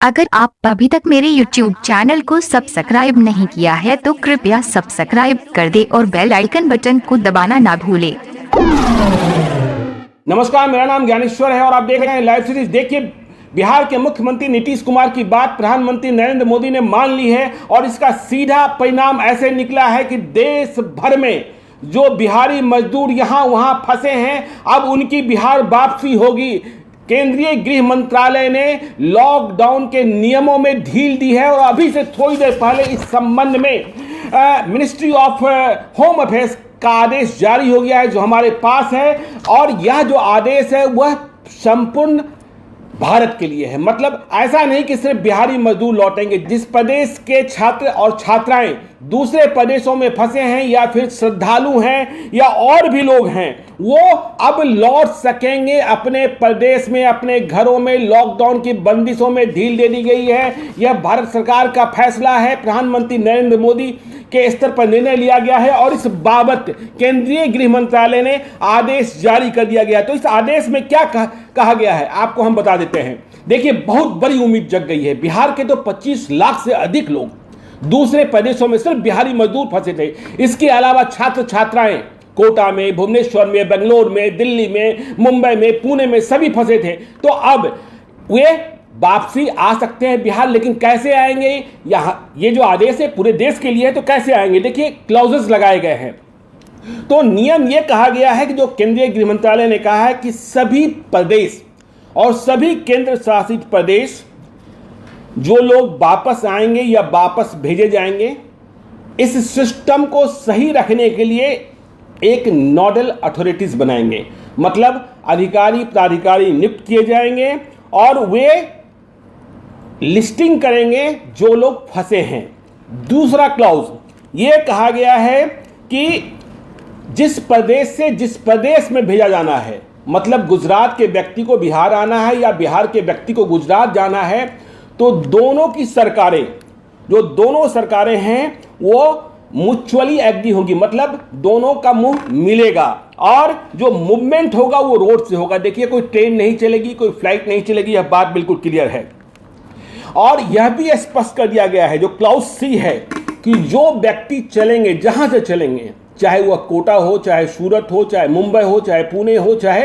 अगर आप अभी तक मेरे YouTube चैनल को सब्सक्राइब नहीं किया है तो कृपया सब्सक्राइब कर दे और बेल आइकन बटन को दबाना ना भूले। नमस्कार, मेरा नाम ज्ञानेश्वर है और आप देख रहे हैं लाइव सीरीज। देखिए, बिहार के मुख्यमंत्री नीतीश कुमार की बात प्रधानमंत्री नरेंद्र मोदी ने मान ली है और इसका सीधा परिणाम ऐसे निकला है कि देश भर में जो बिहारी मजदूर यहाँ वहाँ फंसे हैं, अब उनकी बिहार वापसी होगी। केंद्रीय गृह मंत्रालय ने लॉकडाउन के नियमों में ढील दी है और अभी से थोड़ी देर पहले इस संबंध में मिनिस्ट्री ऑफ होम अफेयर्स का आदेश जारी हो गया है, जो हमारे पास है। और यह जो आदेश है वह संपूर्ण भारत के लिए है। मतलब ऐसा नहीं कि सिर्फ बिहारी मजदूर लौटेंगे। जिस प्रदेश के छात्र और छात्राएं दूसरे प्रदेशों में फंसे हैं या फिर श्रद्धालु हैं या और भी लोग हैं, वो अब लौट सकेंगे अपने प्रदेश में, अपने घरों में। लॉकडाउन की बंदिशों में ढील दे दी गई है। यह भारत सरकार का फैसला है। प्रधानमंत्री नरेंद्र मोदी के स्तर पर निर्णय लिया गया है और इस बाबत केंद्रीय गृह मंत्रालय ने आदेश जारी कर दिया गया है। तो इस आदेश में क्या कहा गया है आपको हम बता देते हैं। देखिए, बहुत बड़ी उम्मीद जग गई है। बिहार के तो 25 लाख से अधिक लोग दूसरे प्रदेशों में सिर्फ बिहारी मजदूर फंसे थे। इसके अलावा छात्र छात्राएं कोटा में, भुवनेश्वर में, बेंगलोर में, दिल्ली में, मुंबई में, पुणे में सभी फंसे थे। तो अब वे वापसी आ सकते हैं बिहार। लेकिन कैसे आएंगे? यहाँ ये जो आदेश है पूरे देश के लिए है, तो कैसे आएंगे? देखिए, क्लॉजेस लगाए गए हैं। तो नियम ये कहा गया है कि जो केंद्रीय गृह मंत्रालय ने कहा है कि सभी प्रदेश और सभी केंद्र शासित प्रदेश जो लोग वापस आएंगे या वापस भेजे जाएंगे, इस सिस्टम को सही रखने के लिए एक नोडल अथॉरिटीज बनाएंगे। मतलब अधिकारी प्राधिकारी नियुक्त किए जाएंगे और वे लिस्टिंग करेंगे जो लोग फंसे हैं। दूसरा क्लॉज ये कहा गया है कि जिस प्रदेश से जिस प्रदेश में भेजा जाना है, मतलब गुजरात के व्यक्ति को बिहार आना है या बिहार के व्यक्ति को गुजरात जाना है, तो दोनों की सरकारें, जो दोनों सरकारें हैं, वो म्यूचुअली एग्री होगी। मतलब दोनों का मुंह मिलेगा और जो मूवमेंट होगा वो रोड से होगा। देखिए, कोई ट्रेन नहीं चलेगी, कोई फ्लाइट नहीं चलेगी, यह बात बिल्कुल क्लियर है। और यह भी स्पष्ट कर दिया गया है, जो क्लॉज सी है, कि जो व्यक्ति चलेंगे, जहां से चलेंगे, चाहे वह कोटा हो, चाहे सूरत हो, चाहे मुंबई हो, चाहे पुणे हो, चाहे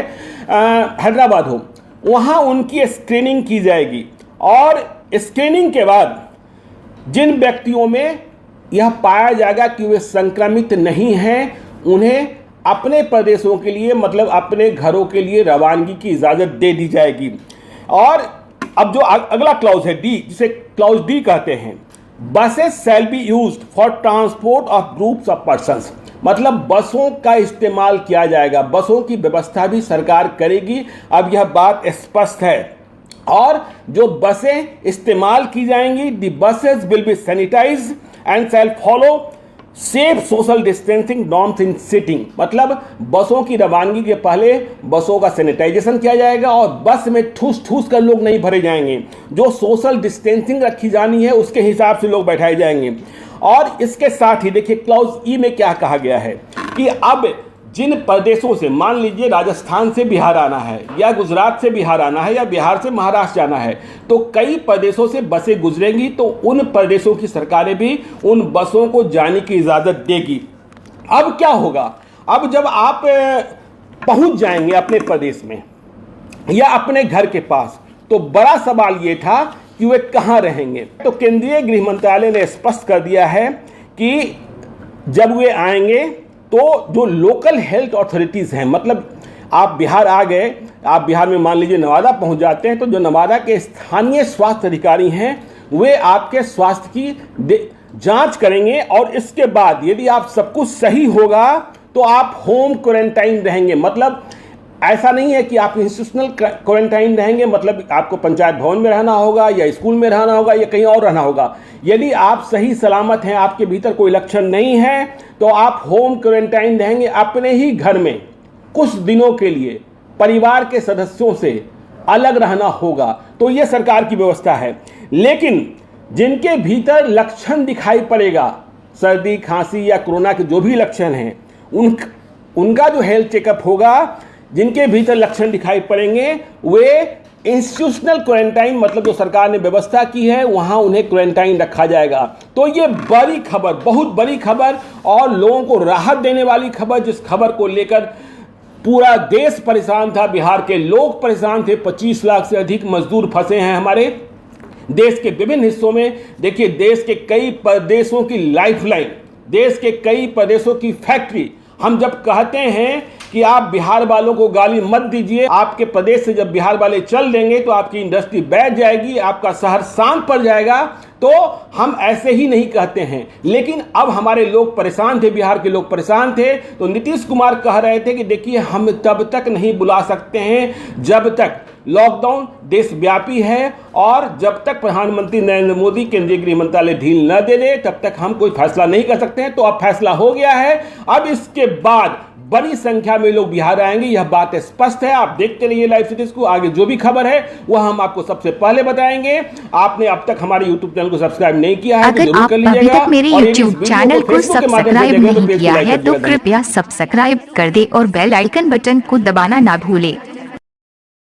हैदराबाद हो, वहां उनकी स्क्रीनिंग की जाएगी। और स्क्रीनिंग के बाद जिन व्यक्तियों में यह पाया जाएगा कि वे संक्रमित नहीं हैं, उन्हें अपने प्रदेशों के लिए, मतलब अपने घरों के लिए रवानगी की इजाज़त दे दी जाएगी। और अब जो अगला क्लॉज है डी, जिसे क्लॉज डी कहते हैं, buses shall be used for transport of groups of persons. मतलब बसों का इस्तेमाल किया जाएगा, बसों की व्यवस्था भी सरकार करेगी। अब यह बात स्पष्ट है। और जो बसें इस्तेमाल की जाएंगी, the buses will be sanitised and shall follow safe social distancing norms in seating. मतलब बसों की रवानगी के पहले बसों का सैनिटाइजेशन किया जाएगा और बस में ठूस ठूस कर लोग नहीं भरे जाएंगे। जो सोशल डिस्टेंसिंग रखी जानी है उसके हिसाब से लोग बैठाए जाएंगे। और इसके साथ ही देखिए, क्लॉज ई में क्या कहा गया है कि अब जिन प्रदेशों से, मान लीजिए राजस्थान से बिहार आना है या गुजरात से बिहार आना है या बिहार से महाराष्ट्र जाना है, तो कई प्रदेशों से बसें गुजरेंगी, तो उन प्रदेशों की सरकारें भी उन बसों को जाने की इजाज़त देगी। अब क्या होगा? अब जब आप पहुंच जाएंगे अपने प्रदेश में या अपने घर के पास, तो बड़ा सवाल ये था कि वे कहाँ रहेंगे। तो केंद्रीय गृह मंत्रालय ने स्पष्ट कर दिया है कि जब वे आएंगे तो जो लोकल हेल्थ अथॉरिटीज़ हैं, मतलब आप बिहार आ गए, आप बिहार में मान लीजिए नवादा पहुंच जाते हैं, तो जो नवादा के स्थानीय स्वास्थ्य अधिकारी हैं वे आपके स्वास्थ्य की जांच करेंगे और इसके बाद यदि आप सब कुछ सही होगा तो आप होम क्वारंटाइन रहेंगे। मतलब ऐसा नहीं है कि आप इंस्टीट्यूशनल क्वारंटाइन रहेंगे, मतलब आपको पंचायत भवन में रहना होगा या स्कूल में रहना होगा या कहीं और रहना होगा। यदि आप सही सलामत हैं, आपके भीतर कोई लक्षण नहीं है, तो आप होम क्वारंटाइन रहेंगे अपने ही घर में। कुछ दिनों के लिए परिवार के सदस्यों से अलग रहना होगा। तो ये सरकार की व्यवस्था है। लेकिन जिनके भीतर लक्षण दिखाई पड़ेगा, सर्दी खांसी या कोरोना के जो भी लक्षण हैं, उनका जो हेल्थ चेकअप होगा, जिनके भीतर लक्षण दिखाई पड़ेंगे वे इंस्टीट्यूशनल क्वारंटाइन मतलब जो सरकार ने व्यवस्था की है वहां उन्हें क्वारंटाइन रखा जाएगा। तो ये बड़ी खबर, बहुत बड़ी खबर और लोगों को राहत देने वाली खबर, जिस खबर को लेकर पूरा देश परेशान था, बिहार के लोग परेशान थे। 25 लाख से अधिक मजदूर फंसे हैं हमारे देश के विभिन्न हिस्सों में। देखिए, देश के कई प्रदेशों की लाइफलाइन, देश के कई प्रदेशों की फैक्ट्री। हम जब कहते हैं कि आप बिहार वालों को गाली मत दीजिए, आपके प्रदेश से जब बिहार वाले चल देंगे तो आपकी इंडस्ट्री बैठ जाएगी, आपका शहर शांत पड़ जाएगा, तो हम ऐसे ही नहीं कहते हैं। लेकिन अब हमारे लोग परेशान थे, बिहार के लोग परेशान थे, तो नीतीश कुमार कह रहे थे कि देखिए, हम तब तक नहीं बुला सकते हैं जब तक लॉकडाउन देशव्यापी है और जब तक प्रधानमंत्री नरेंद्र मोदी केंद्रीय गृह मंत्रालय ढील न दे दे, तब तक हम कोई फैसला नहीं कर सकते हैं। तो अब फैसला हो गया है। अब इसके बाद बड़ी संख्या में लोग बिहार आएंगे, यह बात स्पष्ट है। आप देखते रहिए लाइव सिटीज को, आगे जो भी खबर है वह हम आपको सबसे पहले बताएंगे। आपने अब तक हमारे यूट्यूब चैनल को सब्सक्राइब नहीं किया है तो अगर जरूर आप कर अभी लीजिएगा। तक मेरे और यूट्यूब चैनल को सब्सक्राइब नहीं किया है तो कृपया सब्सक्राइब कर दे और बेल आइकन बटन को दबाना ना भूले।